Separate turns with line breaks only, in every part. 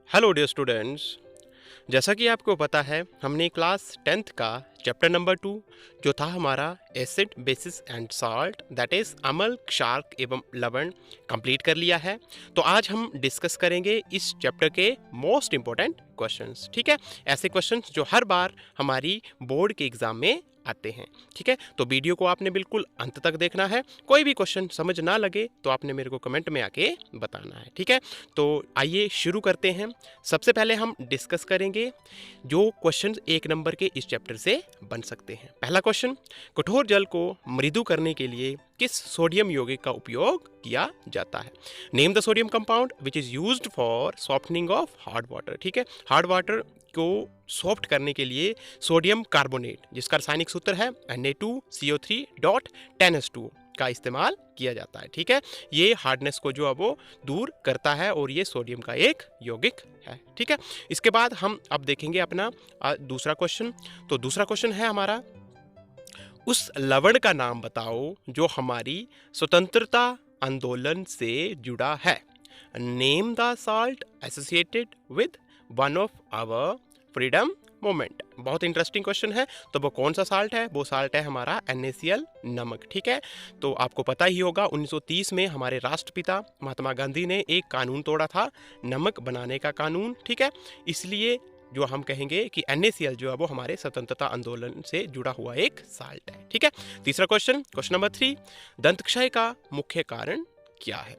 Hello dear students. जैसा कि आपको पता है हमने क्लास 10th का चैप्टर नंबर 2 जो था हमारा acid basis and salt that is अम्ल क्षार एवं लवण कंप्लीट कर लिया है। तो आज हम डिस्कस करेंगे इस चैप्टर के मोस्ट इम्पोर्टेंट क्वेश्चंस। ठीक है, ऐसे क्वेश्चंस जो हर बार हमारी बोर्ड के एग्जाम में आते हैं। ठीक है, तो वीडियो को आपने बिल्कुल अंत तक देखना है। कोई भी क्वेश्चन समझ ना लगे तो आपने मेरे को कमेंट में आके बताना है। ठीक है, तो आइए शुरू करते हैं। सबसे पहले हम डिस्कस करेंगे जो क्वेश्चन 1 नंबर के इस चैप्टर से बन सकते हैं। पहला क्वेश्चन, कठोर जल को मृदु करने के लिए किस सोडियम यौगिक का उपयोग किया जाता है? Name the sodium compound which is used for softening of hard water. ठीक है, हार्ड वाटर को सॉफ्ट करने के लिए सोडियम कार्बोनेट जिसका रासायनिक सूत्र है Na2CO3.10H2 का इस्तेमाल किया जाता है। ठीक है, ये हार्डनेस को जो है वो दूर करता है और ये सोडियम का एक यौगिक है। ठीक है, इसके बाद हम अब देखेंगे अपना दूसरा क्वेश्चन। तो दूसरा क्वेश्चन है हमारा, उस लवण का नाम बताओ जो हमारी स्वतंत्रता आंदोलन से जुड़ा है। Name the salt associated with one of our freedom moment. बहुत इंटरेस्टिंग क्वेश्चन है। तो वो कौन सा साल्ट है? वो साल्ट है हमारा NaCl नमक। ठीक है, तो आपको पता ही होगा 1930 में हमारे राष्ट्रपिता महात्मा गांधी ने एक कानून तोड़ा था, नमक बनाने का कानून। ठीक है, इसलिए जो हम कहेंगे कि NaCl जो है वो हमारे स्वतंत्रता आंदोलन से जुड़ा हुआ एक साल्ट है। ठीक है, तीसरा क्वेश्चन, क्वेश्चन नंबर 3, दंतक्षय का मुख्य कारण क्या है?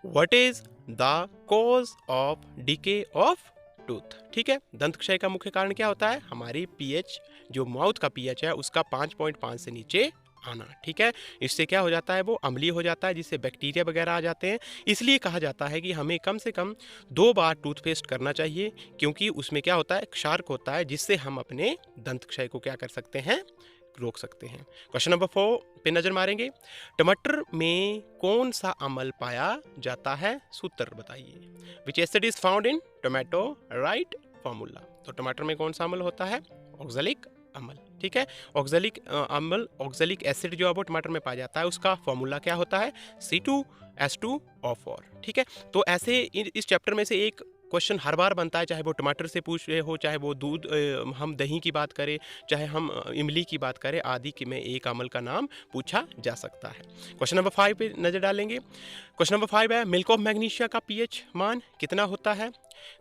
What is the cause of decay of tooth? ठीक है, दंत क्षय का मुख्य कारण क्या होता है? हमारी पीएच जो माउथ का पीएच है उसका 5.5 से नीचे आना। ठीक है, इससे क्या हो जाता है? वो अम्लीय हो जाता है जिससे बैक्टीरिया वगैरह आ जाते हैं। इसलिए कहा जाता है कि हमें कम से कम 2 बार टूथपेस्ट करना चाहिए, क्योंकि उसमें क्या होता है? क्षारक होता है, जिससे हम अपने दंत क्षय को क्या कर सकते हैं? रोक सकते हैं। क्वेश्चन नंबर 4 पे नजर मारेंगे। टमाटर में कौन सा अम्ल पाया जाता है? सूत्र बताइए। विच acid is found in tomato? Right formula. तो टमाटर में कौन सा अम्ल होता है? ऑक्सैलिक अम्ल। ठीक है, ऑक्सैलिक अम्ल, ऑक्सैलिक एसिड जो है वो टमाटर में पाया जाता है, उसका फॉर्मूला क्या होता है? C2H2O4। ठीक है, तो ऐसे इस चैप्टर में से एक क्वेश्चन हर बार बनता है, चाहे वो टमाटर से पूछ रहे हो, चाहे वो दूध, हम दही की बात करें, चाहे हम इमली की बात करें, आदि के में एक अम्ल का नाम पूछा जा सकता है। क्वेश्चन नंबर 5 पे नजर डालेंगे। क्वेश्चन नंबर 5 है, मिल्क ऑफ मैग्नीशिया का पीएच मान कितना होता है?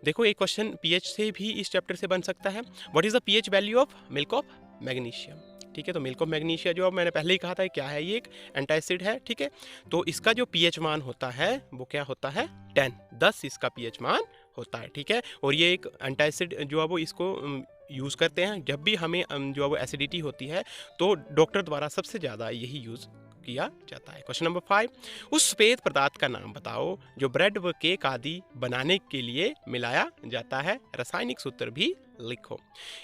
देखो, एक क्वेश्चन पीएच से भी इस चैप्टर से बन सकता है। What is the pH value of milk of magnesium? ठीक है, तो मिल्क ऑफ मैग्नीशिया जो मैंने पहले ही कहा था क्या है, ये एक एंटासिड है। ठीक है, तो इसका जो पीएच मान होता है वो क्या होता है? 10 इसका पीएच मान होता है। ठीक है, और ये एक एंटासिड जो है वो इसको यूज़ करते हैं जब भी हमें जो है वो एसिडिटी होती है, तो डॉक्टर द्वारा सबसे ज़्यादा यही यूज़ किया जाता है। क्वेश्चन नंबर 5, उस सफेद पदार्थ का नाम बताओ जो ब्रेड व केक आदि बनाने के लिए मिलाया जाता है। रासायनिक सूत्र भी लिखो।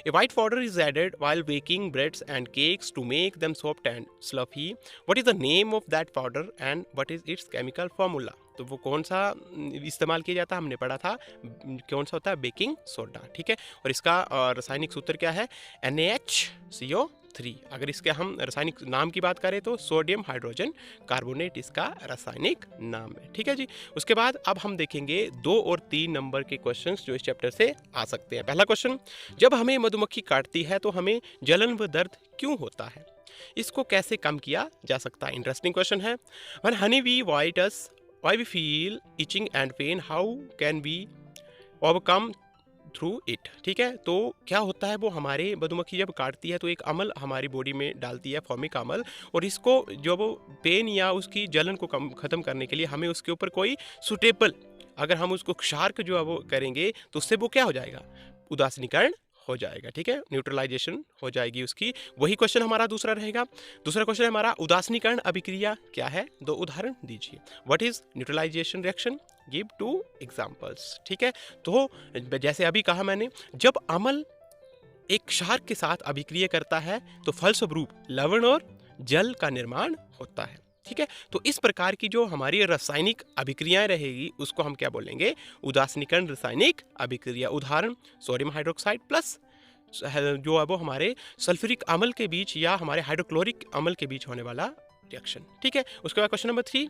A white powder is added while baking breads and cakes to make them soft and fluffy. What is the name of that powder and what is its chemical formula? तो वो कौन सा इस्तेमाल किया जाता है? हमने पढ़ा था कौन सा होता है? Baking soda. ठीक है, और इसका रासायनिक सूत्र क्या है? NaHCO3। अगर इसके हम रासायनिक नाम की बात करें तो सोडियम हाइड्रोजन कार्बोनेट इसका रासायनिक नाम है। ठीक है जी, उसके बाद अब हम देखेंगे 2 और 3 नंबर के क्वेश्चंस जो इस चैप्टर से आ सकते हैं। पहला क्वेश्चन, जब हमें मधुमक्खी काटती है तो हमें जलन व दर्द क्यों होता है? इसको कैसे कम किया जा सकता है? इंटरेस्टिंग क्वेश्चन है। When honey bee bite us why we feel itching and pain, how can we overcome through it? ठीक है, तो क्या होता है? वो हमारे मधुमक्खी जब काटती है तो एक अम्ल हमारी बॉडी में डालती है, फॉर्मिक अम्ल, और इसको जो वो पेन या उसकी जलन को ख़त्म करने के लिए हमें उसके ऊपर कोई सुटेबल, अगर हम उसको क्षारक जो है वो करेंगे तो उससे वो क्या हो जाएगा? उदासीनीकरण हो जाएगा। ठीक है, न्यूट्रलाइजेशन हो जाएगी उसकी। वही क्वेश्चन हमारा दूसरा रहेगा। दूसरा क्वेश्चन है हमारा, उदासीनीकरण अभिक्रिया क्या है? 2 उदाहरण दीजिए। What is neutralisation reaction? Give 2 examples. ठीक है, तो जैसे अभी कहा मैंने, जब अम्ल एक क्षारक के साथ अभिक्रिया करता है तो फलस्वरूप लवण और जल का निर्माण होता है। ठीक है, तो इस प्रकार की जो हमारी रासायनिक अभिक्रियाएं रहेगी उसको हम क्या बोलेंगे? उदासीनीकरण रासायनिक अभिक्रिया। उदाहरण, सोडियम हाइड्रोक्साइड प्लस जो है वो हमारे सल्फ्यूरिक अम्ल के बीच या हमारे हाइड्रोक्लोरिक अम्ल के बीच होने वाला रिएक्शन। ठीक है, उसके बाद question number 3,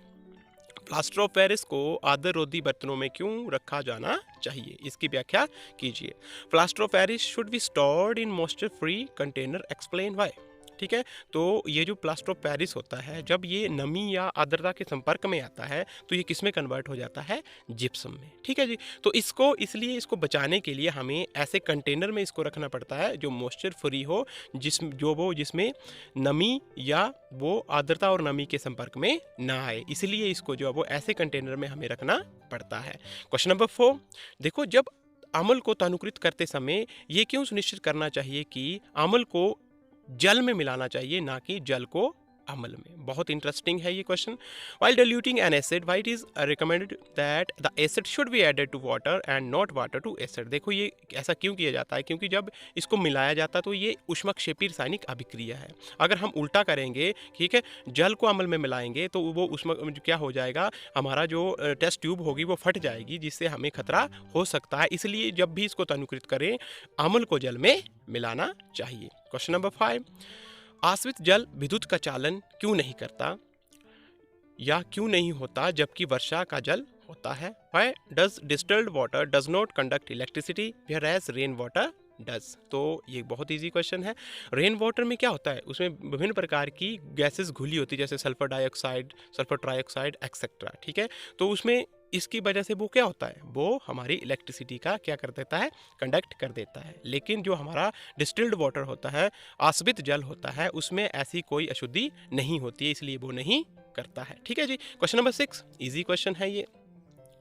plaster of Paris को आदररोधी बर्तनों में क्यों रखा जाना चाहिए, इसकी व्याख्या कीजिए। Plaster of Paris should be stored in moisture free container, explain why. ठीक है, तो ये जो प्लास्टर ऑफ पेरिस होता है, जब ये नमी या आर्द्रता के संपर्क में आता है तो ये किस में कन्वर्ट हो जाता है, जिप्सम में। ठीक है जी, तो इसको बचाने के लिए हमें ऐसे कंटेनर में इसको रखना पड़ता है जो मॉइस्चर फ्री हो, जिसमें नमी या वो आर्द्रता और नमी के संपर्क में ना आए, इसलिए इसको जो है वो ऐसे कंटेनर में हमें रखना पड़ता है। क्वेश्चन नंबर 4, देखो जब अम्ल को तनुकृत करते समय ये क्यों सुनिश्चित करना चाहिए कि अम्ल को जल में मिलाना चाहिए, ना कि जल को अम्ल में। बहुत इंटरेस्टिंग है ये question. While diluting an acid why it is recommended that the acid should be added to water and not water to acid. देखो ये ऐसा क्यों किया जाता है, क्योंकि जब इसको मिलाया जाता है तो ये ऊष्मक्षेपी रासायनिक अभिक्रिया है। अगर हम उल्टा करेंगे, ठीक है, जल को अम्ल में मिलाएंगे तो वो क्या हो जाएगा, हमारा जो टेस्ट ट्यूब होगी वो फट जाएगी, जिससे हमें खतरा हो सकता है। इसलिए जब भी इसको तनुकृत करें, अम्ल को जल में मिलाना चाहिए। क्वेश्चन नंबर 5, आश्रित जल विद्युत का चालन क्यों नहीं करता या क्यों नहीं होता जबकि वर्षा का जल होता है। Why does distilled water does not conduct electricity whereas rain water does? तो ये बहुत इजी क्वेश्चन है। रेन वाटर में क्या होता है, उसमें विभिन्न प्रकार की गैसेस घुली होती है, जैसे sulphur dioxide, sulphur trioxide etcetera. ठीक है, तो उसमें इसकी वजह से वो क्या होता है, वो हमारी इलेक्ट्रिसिटी का क्या कर देता है, कंडक्ट कर देता है। लेकिन जो हमारा डिस्टिल्ड वाटर होता है, आश्रित जल होता है, उसमें ऐसी कोई अशुद्धि नहीं होती है, इसलिए वो नहीं करता है। ठीक है जी। क्वेश्चन नंबर 6, इजी क्वेश्चन है ये,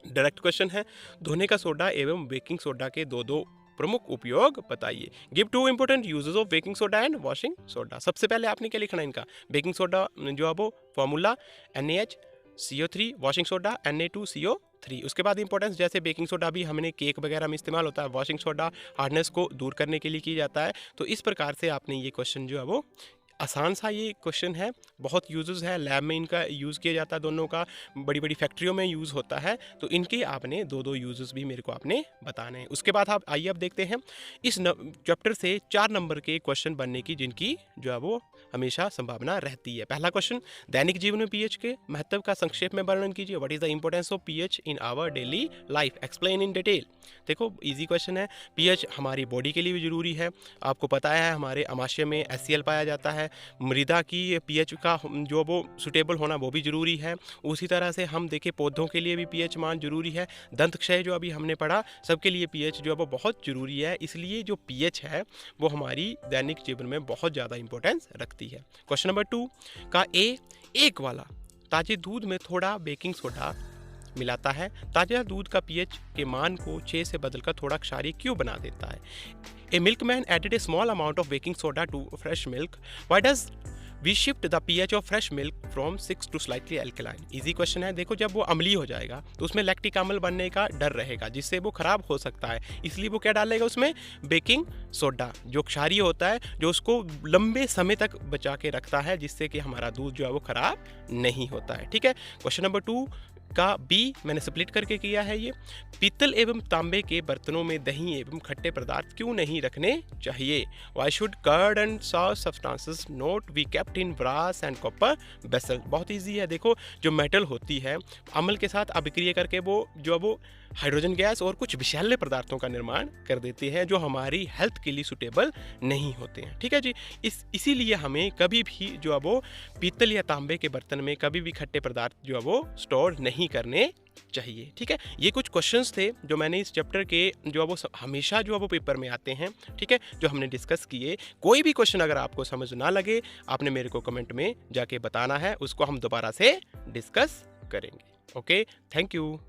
डायरेक्ट क्वेश्चन है। धोने का सोडा एवं बेकिंग सोडा के दो प्रमुख उपयोग बताइए। Give 2 important uses of baking soda and washing soda. सबसे पहले आपने क्या लिखना है इनका, बेकिंग सोडा जो है वो formula NaHCO3, washing soda Na2CO3। उसके बाद इंपॉर्टेंस, जैसे बेकिंग सोडा भी हमने केक वगैरह में इस्तेमाल होता है, वॉशिंग सोडा हार्डनेस को दूर करने के लिए किया जाता है। तो इस प्रकार से आपने ये क्वेश्चन जो है वो, आसान सा ये क्वेश्चन है, बहुत यूजेस है, लैब में इनका यूज़ किया जाता है, दोनों का बड़ी बड़ी फैक्ट्रियों में यूज़ होता है। तो इनके आपने दो यूजेस भी मेरे को आपने बताने हैं। उसके बाद आइए अब देखते हैं इस चैप्टर से 4 नंबर के क्वेश्चन बनने की, जिनकी जो है वो हमेशा संभावना रहती है। पहला क्वेश्चन, दैनिक जीवन में पीएच के महत्व का संक्षेप में वर्णन कीजिए। What is the importance of pH in our daily life, explain in detail. देखो इजी क्वेश्चन है। पीएच हमारी बॉडी के लिए भी जरूरी है, आपको पता है हमारे आमाशय में HCl पाया जाता है, मृदा की पीएच का जो वो सुटेबल होना वो भी ज़रूरी है। उसी तरह से हम देखें पौधों के लिए भी पीएच मान जरूरी है। दंत क्षय जो अभी हमने पढ़ा, सबके लिए पीएच जो है वो बहुत ज़रूरी है। इसलिए जो पीएच है वो हमारी दैनिक जीवन में बहुत ज़्यादा इंपॉर्टेंस रखती है। क्वेश्चन नंबर 2 का एक वाला, ताजे दूध में थोड़ा बेकिंग सोडा मिलाता है, ताज़ा दूध का पीएच के मान को 6 से बदलकर थोड़ा क्षारीय क्यों बना देता है। A milkman added a small amount of baking soda to fresh milk. Why does we shift the pH of fresh milk from 6 to slightly alkaline? Easy question है। देखो जब वो अम्लीय हो जाएगा तो उसमें लैक्टिक अम्ल बनने का डर रहेगा, जिससे वो खराब हो सकता है। इसलिए वो क्या डालेगा उसमें, बेकिंग सोडा जो क्षारीय होता है, जो उसको लंबे समय तक बचा के रखता है, जिससे कि हमारा दूध जो है वो खराब नहीं होता है। ठीक है। क्वेश्चन नंबर 2 का B मैंने स्प्लिट करके किया है ये। पीतल एवं तांबे के बर्तनों में दही एवं खट्टे पदार्थ क्यों नहीं रखने चाहिए। Why should curd and sauce substances not be kept in brass and copper vessel. बहुत इजी है। देखो जो मेटल होती है, अम्ल के साथ अभिक्रिया करके वो हाइड्रोजन गैस और कुछ विषैले पदार्थों का निर्माण कर देते हैं, जो हमारी हेल्थ के लिए सुटेबल नहीं होते हैं। ठीक है जी। इसीलिए हमें कभी भी जो है वो पीतल या तांबे के बर्तन में कभी भी खट्टे पदार्थ जो है वो स्टोर नहीं करने चाहिए। ठीक है। ये कुछ क्वेश्चंस थे जो मैंने इस चैप्टर के जो है वो हमेशा जो है वो पेपर में आते हैं। ठीक है, जो हमने डिस्कस किए। कोई भी क्वेश्चन अगर आपको समझ ना लगे, आपने मेरे को कमेंट में जाके बताना है, उसको हम दोबारा से डिस्कस करेंगे। Okay, thank you.